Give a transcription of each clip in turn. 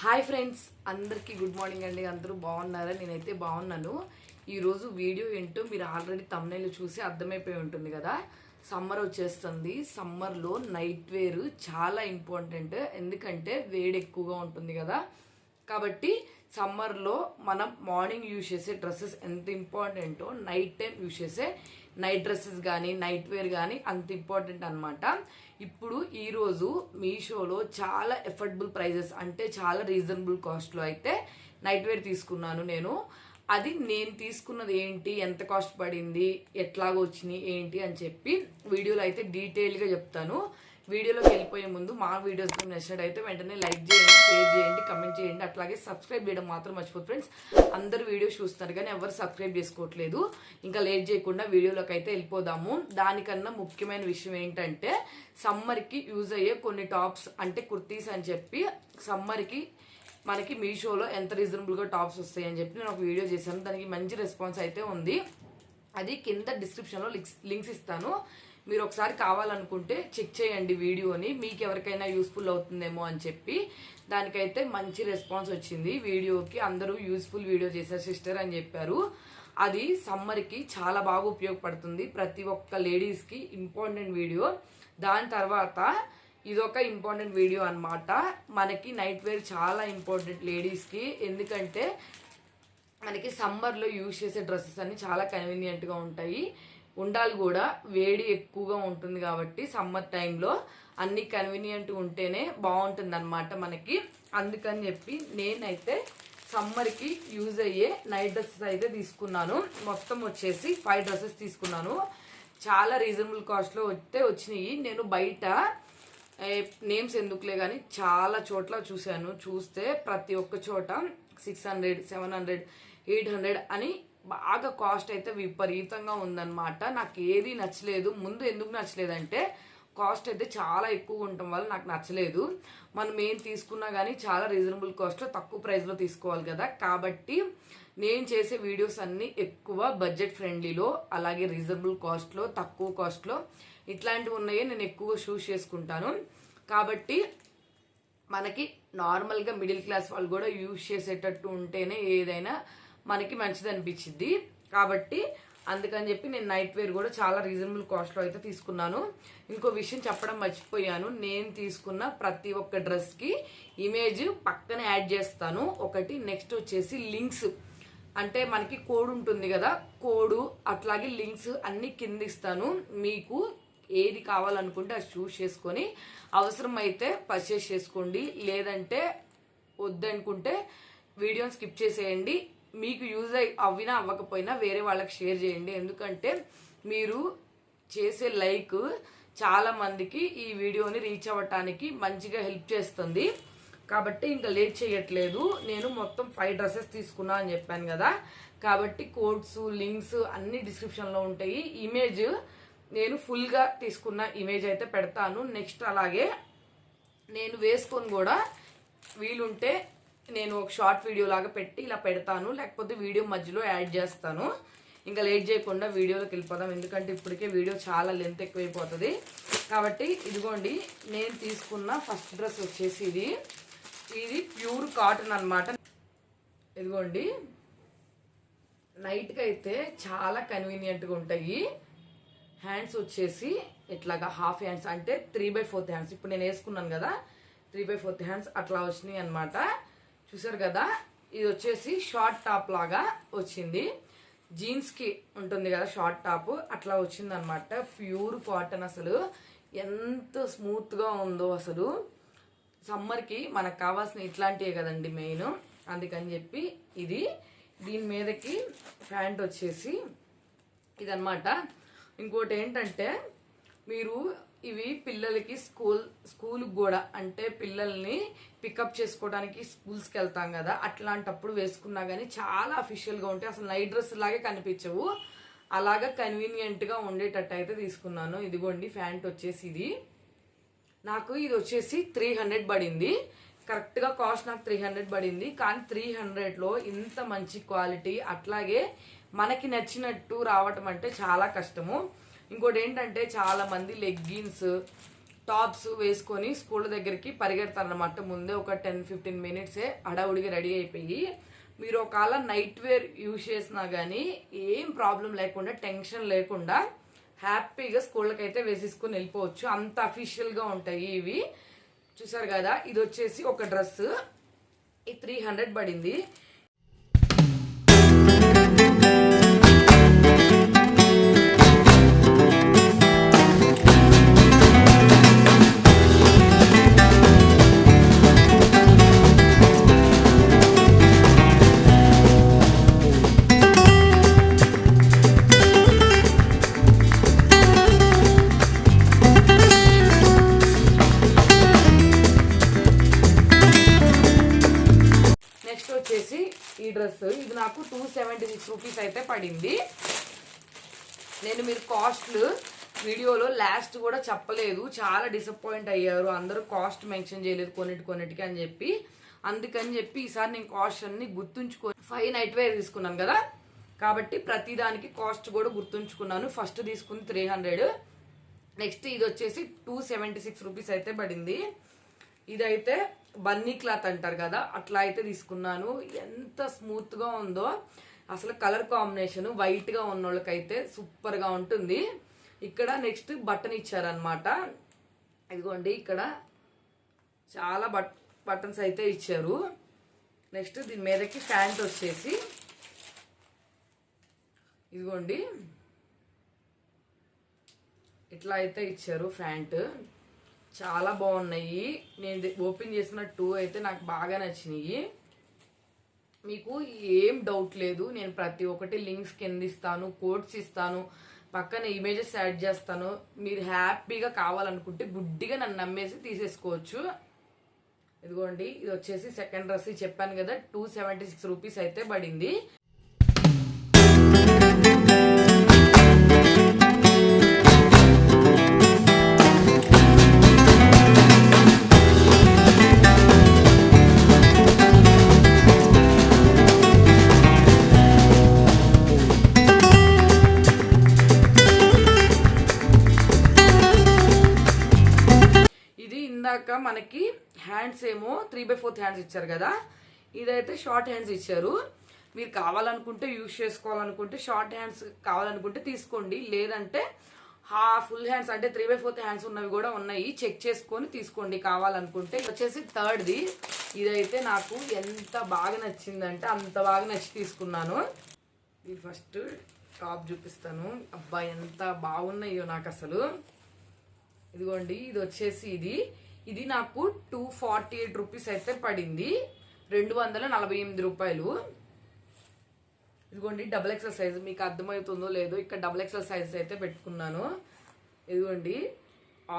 Hi friends, అందరికీ good morning అండి. అందరూ బాగున్నారా? నేనైతే బాగున్నాను. ఈరోజు వీడియో ఏంటో మీరు ఆల్రెడీ తమ్నైల్ చూసి అర్థమైపోయి ఉంటుంది కదా. సమ్మర్ వచ్చేస్తుంది. సమ్మర్లో నైట్ వేర్ చాలా ఇంపార్టెంట్, ఎందుకంటే వేడి ఎక్కువగా ఉంటుంది కదా. కాబట్టి సమ్మర్లో మనం మార్నింగ్ యూజ్ చేసే డ్రెస్సెస్ ఎంత ఇంపార్టెంటో నైట్ టైం యూజ్ చేసే నైట్ డ్రెస్సెస్ కానీ నైట్ వేర్ కానీ అంత ఇంపార్టెంట్ అనమాట. ఇప్పుడు ఈరోజు మీషోలో చాలా ఎఫర్డబుల్ ప్రైజెస్, అంటే చాలా రీజనబుల్ కాస్ట్లో అయితే నైట్ వేర్ తీసుకున్నాను నేను. అది నేను తీసుకున్నది ఏంటి, ఎంత కాస్ట్ పడింది, ఎట్లాగో వచ్చినాయి ఏంటి అని చెప్పి వీడియోలో అయితే డీటెయిల్గా చెప్తాను. వీడియోలోకి వెళ్ళిపోయే ముందు మా వీడియోస్ నచ్చినట్టయితే వెంటనే లైక్ చేయండి, షేర్ చేయండి, కమెంట్ చేయండి. అట్లాగే సబ్స్క్రైబ్ చేయడం మాత్రం మర్చిపోదు ఫ్రెండ్స్. అందరు వీడియోస్ చూస్తున్నారు కానీ ఎవరు సబ్స్క్రైబ్ చేసుకోవట్లేదు. ఇంకా లేట్ చేయకుండా వీడియోలోకి అయితే వెళ్ళిపోదాము. దానికన్నా ముఖ్యమైన విషయం ఏంటంటే సమ్మర్కి యూజ్ అయ్యే కొన్ని టాప్స్, అంటే కుర్తీస్ అని చెప్పి సమ్మర్కి మనకి మీషోలో ఎంత రీజనబుల్గా టాప్స్ వస్తాయి అని చెప్పి నేను ఒక వీడియో చేశాను. దానికి మంచి రెస్పాన్స్ అయితే ఉంది. అది కింద డిస్క్రిప్షన్లో లింక్స్ ఇస్తాను. మీరు ఒకసారి కావాలనుకుంటే చెక్ చేయండి వీడియోని, మీకు ఎవరికైనా యూస్ఫుల్ అవుతుందేమో అని చెప్పి. దానికైతే మంచి రెస్పాన్స్ వచ్చింది వీడియోకి. అందరూ యూస్ఫుల్ వీడియో చేశారు సిస్టర్ అని చెప్పారు. అది సమ్మర్కి చాలా బాగా ఉపయోగపడుతుంది, ప్రతి ఒక్క లేడీస్కి ఇంపార్టెంట్ వీడియో. దాని తర్వాత ఇదొక ఇంపార్టెంట్ వీడియో అనమాట. మనకి నైట్ వేర్ చాలా ఇంపార్టెంట్ లేడీస్కి, ఎందుకంటే మనకి సమ్మర్లో యూజ్ చేసే డ్రెస్సెస్ అన్ని చాలా కన్వీనియంట్గా ఉంటాయి, ఉండాలి కూడా. వేడి ఎక్కువగా ఉంటుంది కాబట్టి సమ్మర్ టైంలో అన్ని కన్వీనియంట్ ఉంటేనే బాగుంటుంది అనమాట మనకి. అందుకని చెప్పి నేనైతే సమ్మర్కి యూజ్ అయ్యే నైట్ డ్రెస్సెస్ అయితే తీసుకున్నాను. మొత్తం వచ్చేసి 5 డ్రెస్సెస్ తీసుకున్నాను. చాలా రీజనబుల్ కాస్ట్లో వచ్చినాయి. నేను బయట నేమ్స్ ఎందుకులే కానీ చాలా చోట్ల చూస్తే ప్రతి ఒక్క చోట 600, 700, 800 అని బాగా కాస్ట్ అయితే విపరీతంగా ఉందన్నమాట. నాకు ఏది నచ్చలేదు. ముందు ఎందుకు నచ్చలేదంటే కాస్ట్ అయితే చాలా ఎక్కువ ఉండటం వల్ల నాకు నచ్చలేదు. మనం ఏం తీసుకున్నా కానీ చాలా రీజనబుల్ కాస్ట్లో తక్కువ ప్రైస్లో తీసుకోవాలి కదా. కాబట్టి నేను చేసే వీడియోస్ అన్నీ ఎక్కువ బడ్జెట్ ఫ్రెండ్లీలో, అలాగే రీజనబుల్ కాస్ట్లో, తక్కువ కాస్ట్లో ఇట్లాంటివి ఉన్నాయే నేను ఎక్కువ చూస్ చేసుకుంటాను. కాబట్టి మనకి నార్మల్గా మిడిల్ క్లాస్ వాళ్ళు కూడా యూజ్ చేసేటట్టు ఉంటేనే ఏదైనా మనకి మంచిది అనిపించింది. కాబట్టి అందుకని చెప్పి నేను నైట్ వేర్ కూడా చాలా రీజనబుల్ కాస్ట్లో అయితే తీసుకున్నాను. ఇంకో విషయం చెప్పడం మర్చిపోయాను. నేను తీసుకున్న ప్రతి ఒక్క డ్రెస్కి ఇమేజ్ పక్కన యాడ్ చేస్తాను ఒకటి. నెక్స్ట్ వచ్చేసి లింక్స్, అంటే మనకి కోడ్ ఉంటుంది కదా, కోడ్ అట్లాగే లింక్స్ అన్ని కింద ఇస్తాను. మీకు ఏది కావాలనుకుంటే అది చూస్ చేసుకొని అవసరం అయితే పర్చేస్ చేసుకోండి, లేదంటే వద్దనుకుంటే వీడియోని స్కిప్ చేసేయండి. మీకు యూజ్ అవ్వినా అవ్వకపోయినా వేరే వాళ్ళకి షేర్ చేయండి, ఎందుకంటే మీరు చేసే లైక్ చాలా మందికి ఈ వీడియోని రీచ్ అవ్వటానికి మంచిగా హెల్ప్ చేస్తుంది. కాబట్టి ఇంకా లేట్ చేయట్లేదు. నేను మొత్తం 5 డ్రెస్సెస్ తీసుకున్నా అని చెప్పాను కదా. కాబట్టి కోడ్స్, లింక్స్ అన్ని డిస్క్రిప్షన్లో ఉంటాయి. ఇమేజ్ నేను ఫుల్గా తీసుకున్న ఇమేజ్ అయితే పెడతాను. నెక్స్ట్ అలాగే నేను వేసుకొని కూడా వీలుంటే నేను ఒక షార్ట్ వీడియో లాగా పెట్టి ఇలా పెడతాను, లేకపోతే వీడియో మధ్యలో యాడ్ చేస్తాను. ఇంకా లేట్ చేయకుండా వీడియోలోకి వెళ్ళిపోదాం, ఎందుకంటే ఇప్పటికే వీడియో చాలా లెంత్ ఎక్కువైపోతుంది. కాబట్టి ఇదిగోండి, నేను తీసుకున్న ఫస్ట్ డ్రెస్ వచ్చేసి ఇది ప్యూర్ కాటన్ అనమాట. ఇదిగోండి, నైట్కి అయితే చాలా కన్వీనియంట్గా ఉంటాయి. హ్యాండ్స్ వచ్చేసి ఇట్లాగా హాఫ్ హ్యాండ్స్, అంటే 3/4 హ్యాండ్స్. ఇప్పుడు నేను వేసుకున్నాను కదా, 3/4 హ్యాండ్స్ అట్లా వచ్చినాయి అనమాట. చూసారు కదా. ఇది వచ్చేసి షార్ట్ టాప్ లాగా వచ్చింది, జీన్స్కి ఉంటుంది కదా షార్ట్ టాప్, అట్లా వచ్చింది అనమాట. ప్యూర్ కాటన్, అసలు ఎంత స్మూత్గా ఉందో. అసలు సమ్మర్కి మనకు కావాల్సిన ఇట్లాంటివే కదండి మెయిన్. అందుకని చెప్పి దీని మీదకి ప్యాంట్ వచ్చేసి ఇదనమాట. ఇంకోటి ఏంటంటే మీరు ఇవి పిల్లలకి స్కూల్కి కూడా, అంటే పిల్లల్ని పికప్ చేసుకోవడానికి స్కూల్స్కి వెళ్తాం కదా, అట్లాంటప్పుడు వేసుకున్నా కానీ చాలా అఫీషియల్గా ఉంటాయి. అసలు నైట్ డ్రెస్ లాగే కనిపించవు, అలాగా కన్వీనియంట్గా ఉండేటట్టు అయితే తీసుకున్నాను. ఇదిగోండి ప్యాంట్ వచ్చేసి నాకు ఇది వచ్చేసి 300 పడింది. కరెక్ట్గా కాస్ట్ నాకు 300 పడింది. కానీ 300లో ఇంత మంచి క్వాలిటీ అట్లాగే మనకి నచ్చినట్టు రావటం అంటే చాలా కష్టము. ఇంకోటి ఏంటంటే చాలా మంది లెగ్గిన్స్ టాప్స్ వేసుకొని స్కూల్ దగ్గరికి పరిగెడతారనమాట. ముందే ఒక 10-15 మినిట్సే హడావుడిగా రెడీ అయిపోయి. మీరు ఒకవేళ నైట్ వేర్ యూజ్ చేసినా కానీ ఏం ప్రాబ్లం లేకుండా, టెన్షన్ లేకుండా హ్యాపీగా స్కూళ్ళకి అయితే వేసేసుకొని వెళ్ళిపోవచ్చు. అంత అఫీషియల్గా ఉంటాయి ఇవి. చూసారు కదా, ఇది వచ్చేసి ఒక డ్రెస్, ఇది 300 పడింది. వచ్చేసి ఈ డ్రెస్, ఇది నాకు 276 రూపీస్ అయితే పడింది. నేను మీరు కాస్ట్లు వీడియోలో లాస్ట్ కూడా చెప్పలేదు, చాలా డిసప్పాయింట్ అయ్యారు అందరూ. కాస్ట్ మెన్షన్ చేయలేదు కొన్నిటికి అని చెప్పి. అందుకని చెప్పి ఈసారి నేను కాస్ట్ అన్ని గుర్తుంచుకొని 5 నైట్ వేర్ తీసుకున్నాను కదా, కాబట్టి ప్రతి దానికి కాస్ట్ కూడా గుర్తుంచుకున్నాను. ఫస్ట్ తీసుకుంది 300. నెక్స్ట్ ఇది వచ్చేసి 276 రూపీస్ అయితే పడింది. ఇదైతే బన్నీ క్లాత్ అంటారు కదా, అట్లా అయితే తీసుకున్నాను. ఎంత స్మూత్ గా ఉందో అసలు. కలర్ కాంబినేషన్ వైట్ గా ఉన్న వాళ్ళకైతే సూపర్ గా ఉంటుంది. ఇక్కడ నెక్స్ట్ బటన్ ఇచ్చారనమాట. ఇదిగోండి, ఇక్కడ చాలా బటన్స్ అయితే ఇచ్చారు. నెక్స్ట్ దీని మీదకి ప్యాంట్ వచ్చేసి ఇదిగోండి ఇట్లా అయితే ఇచ్చారు. ప్యాంట్ చాలా బాగున్నాయి. నేను ఓపెన్ చేసిన 2 అయితే నాకు బాగా నచ్చినాయి. మీకు ఏం డౌట్ లేదు, నేను ప్రతి ఒక్కటి లింక్స్ కింద ఇస్తాను, కోడ్స్ ఇస్తాను, పక్కన ఇమేజెస్ యాడ్ చేస్తాను. మీరు హ్యాపీగా కావాలనుకుంటే గుడ్డిగా నన్ను నమ్మేసి తీసేసుకోవచ్చు. ఇదిగోండి, ఇది వచ్చేసి సెకండ్ డ్రెస్. చెప్పాను కదా 276 రూపీస్ అయితే పడింది. ఇందాక మనకి హ్యాండ్స్ ఏమో 3/4 హ్యాండ్స్ ఇచ్చారు కదా, ఇదైతే షార్ట్ హ్యాండ్స్ ఇచ్చారు. మీరు కావాలనుకుంటే యూజ్ చేసుకోవాలనుకుంటే షార్ట్ హ్యాండ్స్ కావాలనుకుంటే తీసుకోండి, లేదంటే ఫుల్ హ్యాండ్స్ అంటే 3/4 హ్యాండ్స్ ఉన్నవి కూడా ఉన్నాయి, చెక్ చేసుకొని తీసుకోండి కావాలనుకుంటే. వచ్చేసి థర్డ్ది. ఇదైతే నాకు ఎంత బాగా నచ్చిందంటే అంత బాగా నచ్చి తీసుకున్నాను. ఇది ఫస్ట్ టాప్ చూపిస్తాను. అబ్బా ఎంత బాగున్నాయో నాకు అసలు. ఇదిగోండి, ఇది వచ్చేసి ఇది నాకు 248 రూపీస్ అయితే పడింది, 248 రూపాయలు. ఇదిగోండి డబుల్ ఎక్సెల్ సైజ్, మీకు అర్థమవుతుందో లేదో, ఇక్కడ డబుల్ ఎక్సెల్ సైజ్ అయితే పెట్టుకున్నాను. ఇదిగోండి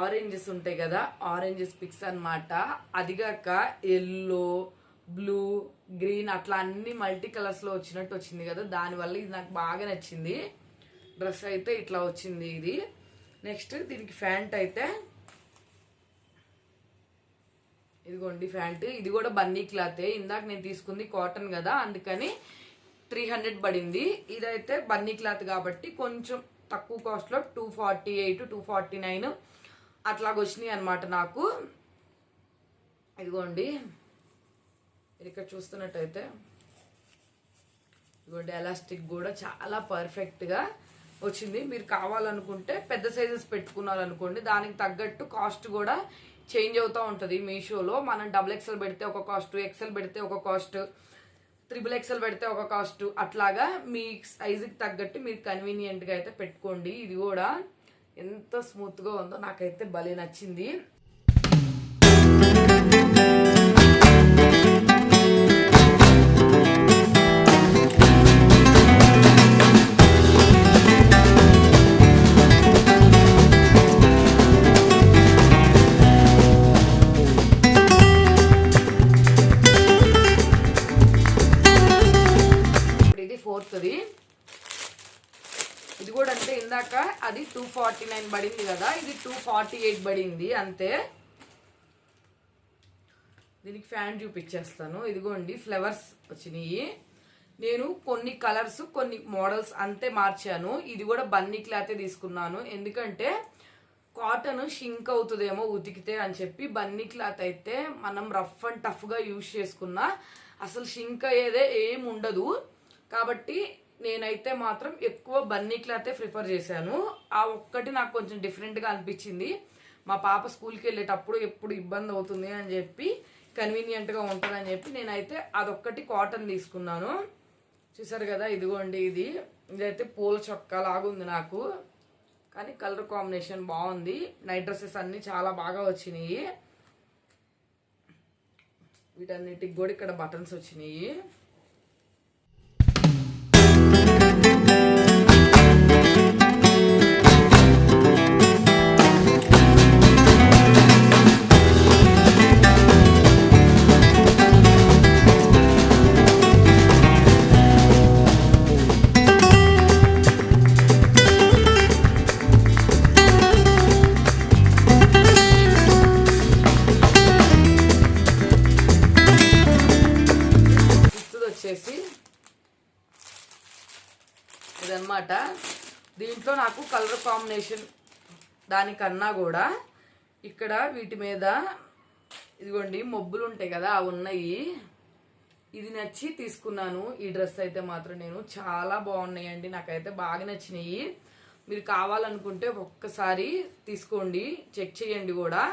ఆరెంజెస్ ఉంటాయి కదా, ఆరెంజెస్ పిక్స్ అనమాట. అదిగాక ఎల్లో, బ్లూ, గ్రీన్ అట్లా అన్ని మల్టీ కలర్స్ లో వచ్చినట్టు వచ్చింది కదా, దానివల్ల ఇది నాకు బాగా నచ్చింది. డ్రెస్ అయితే ఇట్లా వచ్చింది ఇది. నెక్స్ట్ దీనికి ప్యాంట్ అయితే ఇదిగోండి ప్యాంట్, ఇది కూడా బన్నీ క్లాతే. ఇందాక నేను తీసుకుంది కాటన్ కదా, అందుకని 300 పడింది. ఇదైతే బన్నీ క్లాత్ కాబట్టి కొంచెం తక్కువ కాస్ట్ లో 248, 249 అట్లాగ వచ్చినాయి అనమాట నాకు. ఇదిగోండి ఇక్కడ చూస్తున్నట్టయితే ఇదిగోండి ఎలాస్టిక్ కూడా చాలా పర్ఫెక్ట్ గా వచ్చింది. మీరు కావాలనుకుంటే పెద్ద సైజెస్ పెట్టుకున్నారనుకోండి, దానికి తగ్గట్టు కాస్ట్ కూడా చేంజ్ అవుతూ ఉంటుంది. మీషోలో మనం డబుల్ ఎక్సెల్ పెడితే ఒక కాస్ట్, ఎక్సెల్ పెడితే ఒక కాస్ట్, XXL పెడితే ఒక కాస్ట్, అట్లాగా మీ సైజుకి తగ్గట్టు మీరు కన్వీనియంట్గా అయితే పెట్టుకోండి. ఇది కూడా ఎంత స్మూత్గా ఉందో నాకైతే భలే నచ్చింది. ఇది కూడా అంటే ఇందాక అది 249 పడింది కదా, ఇది 248 పడింది అంతే. దీనికి ఫ్యాన్ చూపించేస్తాను. ఇదిగోండి ఫ్లవర్స్ వచ్చినాయి. నేను కొన్ని కలర్స్ కొన్ని మోడల్స్ అంతే మార్చాను. ఇది కూడా బన్నీ క్లాతే తీసుకున్నాను, ఎందుకంటే కాటన్ షింక్ అవుతుందేమో ఉతికితే అని చెప్పి బన్నీ క్లాత్ అయితే మనం రఫ్ అండ్ టఫ్గా యూజ్ చేసుకున్నా అసలు షింక్ అయ్యేదే ఏం ఉండదు. కాబట్టి నేనైతే మాత్రం ఎక్కువ బన్నీ క్లాతే ప్రిఫర్ చేశాను. ఆ ఒక్కటి నాకు కొంచెం డిఫరెంట్గా అనిపించింది. మా పాప స్కూల్కి వెళ్ళేటప్పుడు ఎప్పుడు ఇబ్బంది అవుతుంది అని చెప్పి కన్వీనియంట్గా ఉంటుందని చెప్పి నేనైతే అదొక్కటి కాటన్ తీసుకున్నాను. చూసారు కదా, ఇదిగోండి ఇదైతే పూల చొక్కా లాగుంది నాకు, కానీ కలర్ కాంబినేషన్ బాగుంది. నైట్ డ్రెస్సెస్ అన్నీ చాలా బాగా వచ్చినాయి. వీటన్నిటికి కూడా ఇక్కడ బటన్స్ వచ్చినాయి. ఇదన్నమాట. దీంట్లో నాకు కలర్ కాంబినేషన్ దానికన్నా కూడా ఇక్కడ వీటి మీద ఇదిగోండి మొబ్బులు ఉంటాయి కదా, అవి ఉన్నాయి. ఇది నచ్చి తీసుకున్నాను. ఈ డ్రెస్ అయితే మాత్రం నేను చాలా బాగున్నాయండి, నాకైతే బాగా నచ్చినాయి. మీరు కావాలనుకుంటే ఒక్కసారి తీసుకోండి, చెక్ చేయండి కూడా.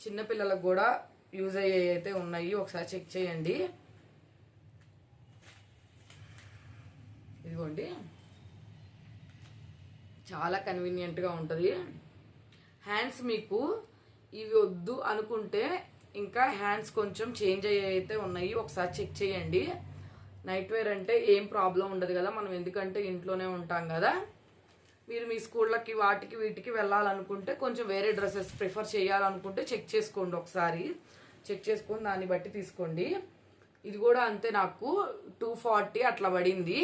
చిన్నపిల్లలకు కూడా యూజ్ అయ్యేవి అయితే ఉన్నాయి, ఒకసారి చెక్ చేయండి. ఇదిగోండి, చాలా కన్వీనియంట్గా ఉంటుంది. హ్యాండ్స్ మీకు ఇవి వద్దు అనుకుంటే ఇంకా హ్యాండ్స్ కొంచెం చేంజ్ అయ్యేఅయితే ఉన్నాయి, ఒకసారి చెక్ చేయండి. నైట్ వేర్ అంటే ఏం ప్రాబ్లం ఉండదు కదా, మనం ఎందుకంటే ఇంట్లోనే ఉంటాం కదా. మీరు మీ స్కూళ్ళకి వాటికి వీటికి వెళ్ళాలనుకుంటే కొంచెం వేరే డ్రెస్సెస్ ప్రిఫర్ చేయాలనుకుంటే చెక్ చేసుకోండి, ఒకసారి చెక్ చేసుకొని దాన్ని బట్టి తీసుకోండి. ఇది కూడా అంతే, నాకు 240 అట్లా పడింది.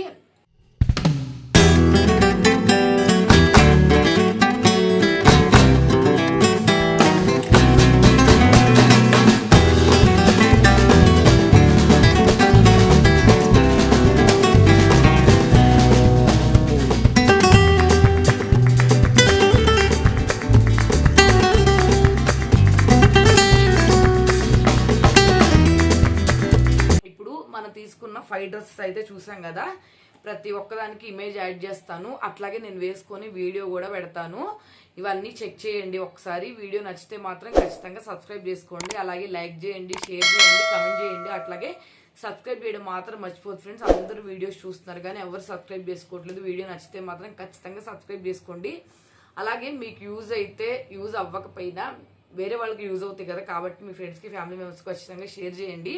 తీసుకున్న 5 డ్రెస్సెస్ అయితే చూసాం కదా, ప్రతి ఒక్కదానికి ఇమేజ్ యాడ్ చేస్తాను, అట్లాగే నేను వేసుకొని వీడియో కూడా పెడతాను. ఇవన్నీ చెక్ చేయండి ఒకసారి. వీడియో నచ్చితే మాత్రం ఖచ్చితంగా సబ్స్క్రైబ్ చేసుకోండి, అలాగే లైక్ చేయండి, షేర్ చేయండి, కమెంట్ చేయండి. అట్లాగే సబ్స్క్రైబ్ చేయడం మాత్రం మర్చిపోదు ఫ్రెండ్స్. అందరూ వీడియోస్ చూస్తున్నారు కానీ ఎవరు సబ్స్క్రైబ్ చేసుకోవట్లేదు. వీడియో నచ్చితే మాత్రం ఖచ్చితంగా సబ్స్క్రైబ్ చేసుకోండి. అలాగే మీకు యూజ్ అయితే, యూజ్ అవ్వకపోయినా వేరే వాళ్ళకి యూజ్ అవుతాయి కదా, కాబట్టి మీ ఫ్రెండ్స్కి ఫ్యామిలీ మెంబర్స్కి ఖచ్చితంగా షేర్ చేయండి.